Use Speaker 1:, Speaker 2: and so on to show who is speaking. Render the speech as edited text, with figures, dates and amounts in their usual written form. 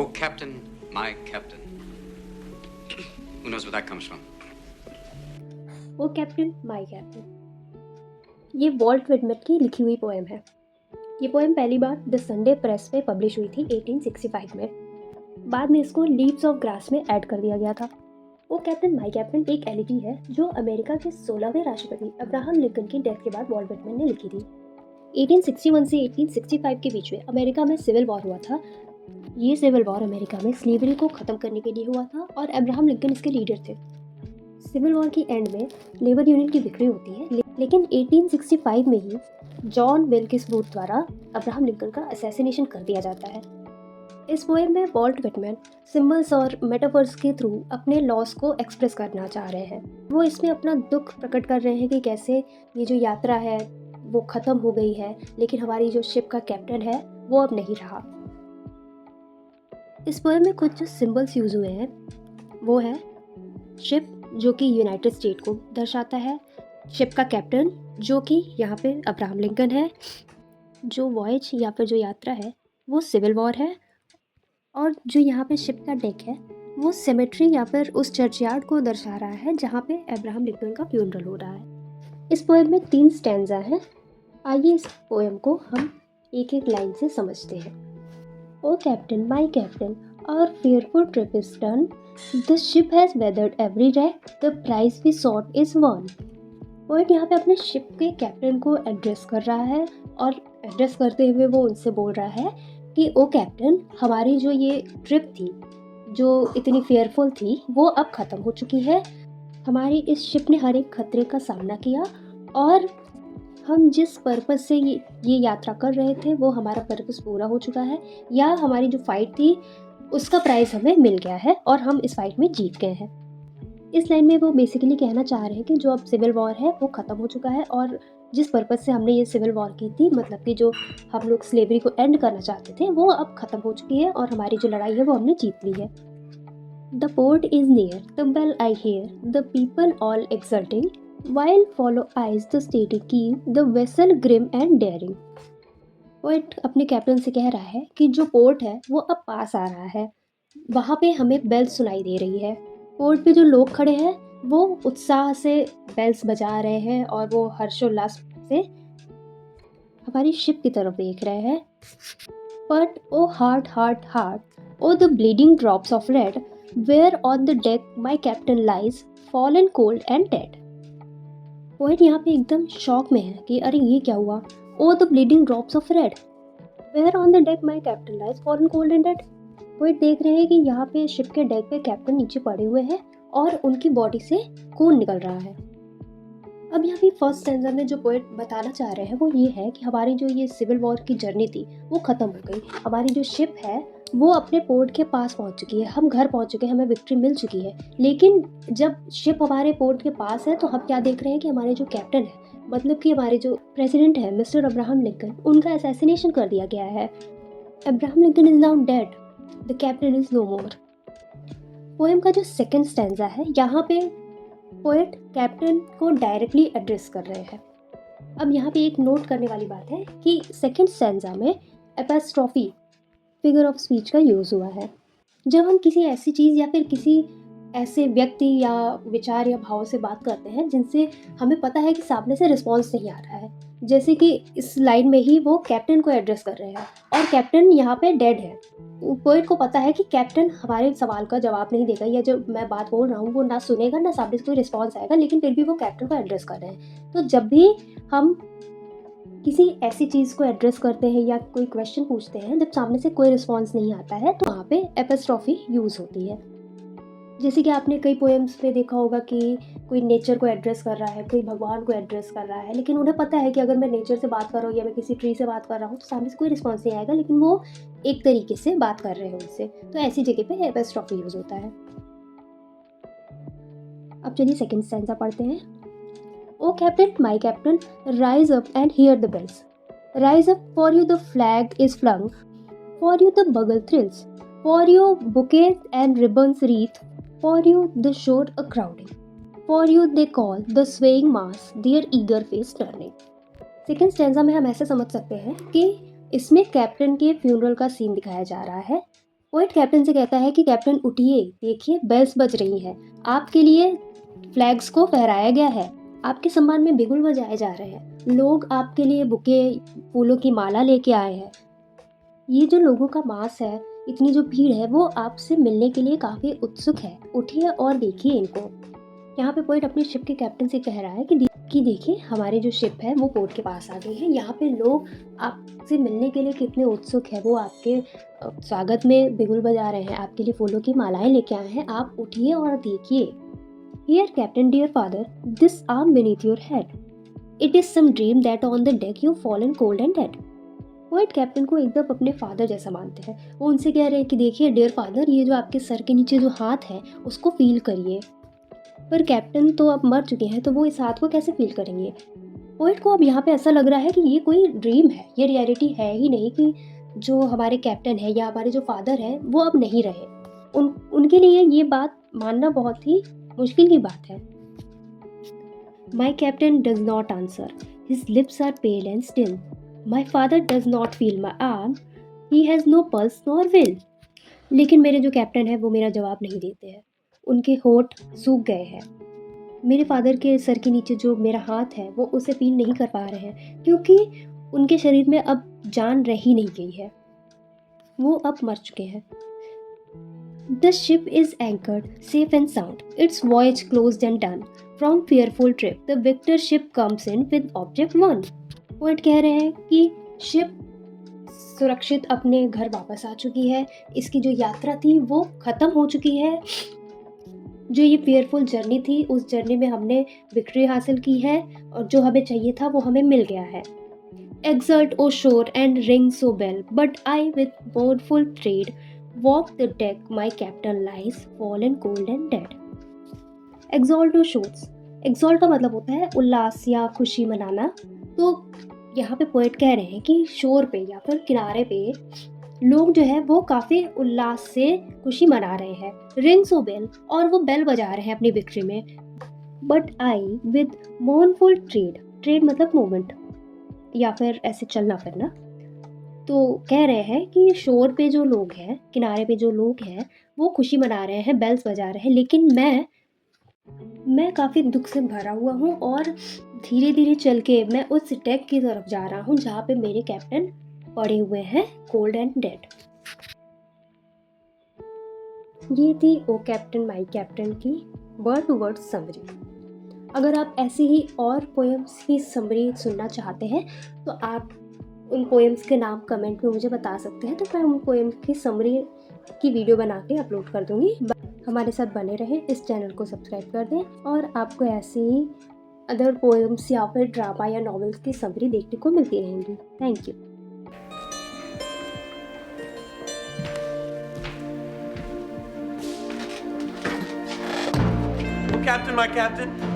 Speaker 1: Oh, Captain, my Captain. Who knows where that comes from?
Speaker 2: O captain my captain, ये Walt Whitman की लिखी हुई poem है। ये पोएम पहली बार द संडे प्रेस में पब्लिश हुई थी 1865 में। बाद में इसको लीव्स ऑफ ग्रास में ऐड कर दिया गया था। ओ कैप्टन माय कैप्टन एक एलिजी है जो अमेरिका के 16वें राष्ट्रपति अब्राहम लिंकन की डेथ के बाद वॉल्ट विटमैन ने लिखी थी। 1861 से 1865 के बीच में अमेरिका में सिविल वॉर हुआ था। ये सिविल वॉर अमेरिका में स्लेवरी को ख़त्म करने के लिए हुआ था और अब्राहम लिंकन इसके लीडर थे। सिविल वॉर की एंड में लेबर यूनियन की विक्ट्री होती है, लेकिन 1865 में ही जॉन विल्किस बूथ द्वारा अब्राहम लिंकन का असैसिनेशन कर दिया जाता है। इस पोएम में वॉल्ट विटमैन सिंबल्स और मेटाफर्स के थ्रू अपने लॉस को एक्सप्रेस करना चाह रहे हैं। वो इसमें अपना दुख प्रकट कर रहे हैं कि कैसे ये जो यात्रा है वो ख़त्म हो गई है, लेकिन हमारी जो शिप का कैप्टन है वो अब नहीं रहा। इस पोएम में कुछ जो सिंबल्स यूज हुए हैं वो है शिप, जो कि यूनाइटेड स्टेट को दर्शाता है, शिप का कैप्टन जो कि यहाँ पे अब्राहम लिंकन है, जो वॉयज या फिर जो यात्रा है वो सिविल वॉर है, और जो यहाँ पे शिप का डेक है वो सेमेट्री या फिर उस चर्चयार्ड को दर्शा रहा है जहाँ पे अब्राहम लिंकन का फ्यूनरल हो रहा है। इस पोएम में 3 स्टैंजा हैं। आइए इस पोएम को हम एक एक लाइन से समझते हैं। O captain my captain, our fearful trip is done. The ship has weathered every wreck. The prize we sought is won. Poet यहाँ पे अपने शिप के कैप्टन को एड्रेस कर रहा है और एड्रेस करते हुए वो उनसे बोल रहा है कि ओ कैप्टन, हमारी जो ये ट्रिप थी जो इतनी फेयरफुल थी वो अब ख़त्म हो चुकी है। हमारी इस शिप ने हर एक खतरे का सामना किया और हम जिस पर्पस से ये यात्रा कर रहे थे वो हमारा पर्पस पूरा हो चुका है, या हमारी जो फाइट थी उसका प्राइज़ हमें मिल गया है और हम इस फाइट में जीत गए हैं। इस लाइन में वो बेसिकली कहना चाह रहे हैं कि जो अब सिविल वॉर है वो ख़त्म हो चुका है और जिस पर्पस से हमने ये सिविल वॉर की थी, मतलब कि जो हम लोग स्लेवरी को एंड करना चाहते थे, वो अब ख़त्म हो चुकी है और हमारी जो लड़ाई है वो हमने जीत ली है। The port is near, the bell I hear, the people all exulting, while follow eyes the steady keep, the vessel grim and daring. Poet अपने कैप्टन से कह रहा है कि जो पोर्ट है वो अब पास आ रहा है, वहाँ पे हमें बेल्स सुनाई दे रही है। पोर्ट पे जो लोग खड़े हैं वो उत्साह से बेल्स बजा रहे हैं और वो हर्षोल्लास से हमारी शिप की तरफ देख रहे हैं। But O heart heart heart, O the bleeding drops of red, where on the deck my captain lies fallen cold and dead. Poet यहाँ पे एकदम शॉक में है कि अरे ये क्या हुआ। O the bleeding drops of red, where on the deck my captain lies fallen cold and dead. Poet देख रहे हैं कि यहाँ पे शिप के डेक पे कैप्टन नीचे पड़े हुए हैं और उनकी बॉडी से खून निकल रहा है। अब यहाँ पे फर्स्ट स्टैंजा में जो पोएट बताना चाह रहे हैं वो ये है कि हमारी जो ये सिविल वॉर की जर्नी थी वो ख़त्म हो गई। हमारी जो शिप है वो अपने पोर्ट के पास पहुंच चुकी है, हम घर पहुंच चुके हैं, हमें विक्ट्री मिल चुकी है। लेकिन जब शिप हमारे पोर्ट के पास है तो हम क्या देख रहे हैं कि हमारे जो कैप्टन है, मतलब कि हमारे जो प्रेसिडेंट है मिस्टर अब्राहम लिंकन, उनका असैसिनेशन कर दिया गया है। Abraham Lincoln is now dead, the captain is no more. Poem का जो सेकेंड स्टैंजा है यहाँ पे पोएट कैप्टन को डायरेक्टली एड्रेस कर रहे हैं। अब यहाँ पे एक नोट करने वाली बात है कि सेकेंड स्टैंजा में एपोस्ट्रोफी फिगर ऑफ स्पीच का यूज़ हुआ है। जब हम किसी ऐसी चीज़ या फिर किसी ऐसे व्यक्ति या विचार या भाव से बात करते हैं जिनसे हमें पता है कि सामने से रिस्पॉन्स नहीं आ रहा है, जैसे कि इस लाइन में ही वो कैप्टन को एड्रेस कर रहे हैं और कैप्टन यहाँ पे डेड है। पोएट को पता है कि कैप्टन हमारे सवाल का जवाब नहीं देगा, या जो मैं बात बोल रहा हूँ वो ना सुनेगा, ना सामने से कोई रिस्पॉन्स आएगा, लेकिन फिर भी वो कैप्टन को एड्रेस कर रहे हैं। तो जब भी हम किसी ऐसी चीज़ को एड्रेस करते हैं या कोई क्वेश्चन पूछते हैं, जब सामने से कोई रिस्पॉन्स नहीं आता है तो वहाँ पे एपोस्ट्रोफी यूज़ होती है। जैसे कि आपने कई पोएम्स में देखा होगा कि कोई नेचर को एड्रेस कर रहा है, कोई भगवान को एड्रेस कर रहा है, लेकिन उन्हें पता है कि अगर मैं नेचर से बात कर रहा हूँ या मैं किसी ट्री से बात कर रहा हूँ तो सामने से कोई रिस्पॉन्स नहीं आएगा, लेकिन वो एक तरीके से बात कर रहे हैं उनसे। तो ऐसी जगह पे एपोस्ट्रोफी यूज़ होता है। अब चलिए सेकेंड स्टैंजा पढ़ते हैं। O Captain, my Captain, rise up and hear the bells. Rise up, for you the flag is flung, for you the bugle thrills, for you bouquets and ribbons wreath, for you the shore a crowding, for you they call the swaying mass, their eager face turning. Second stanza में हम ऐसे समझ सकते हैं कि इसमें captain के funeral का सीन दिखाया जा रहा है पोएट कैप्टन से कहता है कि कैप्टन उठिए, देखिए बेल्स बज रही हैं, आपके लिए फ्लैग्स को फहराया गया है, आपके सम्मान में बिगुल बजाए जा रहे हैं, लोग आपके लिए बुके फूलों की माला लेके आए हैं। ये जो लोगों का मास है, इतनी जो भीड़ है, वो आपसे मिलने के लिए काफ़ी उत्सुक है, उठिए और देखिए इनको। यहाँ पे पोएट अपने शिप के कैप्टन से कह रहा है कि देखिए हमारी जो शिप है वो पोर्ट के पास आ गई है, यहाँ पे लोग आपसे मिलने के लिए कितने उत्सुक है, वो आपके स्वागत में बिगुल बजा रहे हैं, आपके लिए फूलों की मालाएं लेके आए हैं, आप उठिए और देखिए। Here, Captain, dear father, this arm beneath your head. It is some dream that on the deck you've fallen cold and dead. Poet captain को एकदम अपने फादर जैसा मानते हैं। वो उनसे कह रहे हैं कि देखिए डियर फादर, ये जो आपके सर के नीचे जो हाथ है उसको फील करिए। पर कैप्टन तो अब मर चुके हैं, तो वो इस हाथ को कैसे फील करेंगे? पोएट को अब यहाँ पे ऐसा लग रहा है कि ये कोई ड्रीम है, ये रियलिटी है ही नहीं, कि जो हमारे कैप्टन है या हमारे जो फादर हैं वो अब नहीं रहे। उनके लिए ये बात मानना बहुत ही मुश्किल की बात है। My captain does not answer. His lips are pale and still. My father does not feel my arm. He has no pulse nor will. लेकिन मेरे जो कैप्टन है वो मेरा जवाब नहीं देते हैं, उनके होठ सूख गए हैं। मेरे फादर के सर के नीचे जो मेरा हाथ है वो उसे फील नहीं कर पा रहे हैं, क्योंकि उनके शरीर में अब जान रही नहीं गई है, वो अब मर चुके हैं। The ship is anchored, safe and sound, its voyage closed and done. From fearful trip, the victor ship comes in with object won. Poet कह रहे हैं कि शिप सुरक्षित अपने घर वापस आ चुकी है, इसकी जो यात्रा थी वो ख़त्म हो चुकी है, जो ये fearful जर्नी थी उस जर्नी में हमने विक्ट्री हासिल की है और जो हमें चाहिए था वो हमें मिल गया है। Exult, O shore, and ring so bell, but I with mournful tread walk the deck, my captain lies fallen cold and dead. Exalt O shores. Exalt का मतलब होता है उल्लास या खुशी मनाना। तो यहाँ पे पोएट कह रहे हैं कि शोर पे या फिर किनारे पे लोग जो है वो काफ़ी उल्लास से खुशी मना रहे हैं। रिंग सो बेल, और वो बेल बजा रहे हैं अपनी विक्ट्री में। But I with mournful trade, trade मतलब मूवमेंट या फिर ऐसे चलना फिरना। तो कह रहे हैं कि शोर पे जो लोग हैं, किनारे पे जो लोग हैं, वो खुशी मना रहे हैं, बेल्स बजा रहे हैं, लेकिन मैं काफ़ी दुख से भरा हुआ हूँ और धीरे धीरे चल के मैं उस डेक की तरफ जा रहा हूँ जहाँ पे मेरे कैप्टन पड़े हुए हैं कोल्ड एंड डेड। ये थी ओ कैप्टन माई कैप्टन की वर्ड टू वर्ड समरी। अगर आप ऐसी ही और पोएम्स की समरी सुनना चाहते हैं तो आप उन पोएम्स के नाम कमेंट में मुझे बता सकते हैं, तो मैं उन पोएम्स की समरी की वीडियो बना के अपलोड कर दूँगी। हमारे साथ बने रहें, इस चैनल को सब्सक्राइब कर दें और आपको ऐसे ही अदर पोएम्स या फिर ड्रामा या नॉवेल्स की समरी देखने को मिलती रहेंगी। Thank you.
Speaker 3: Captain, my captain,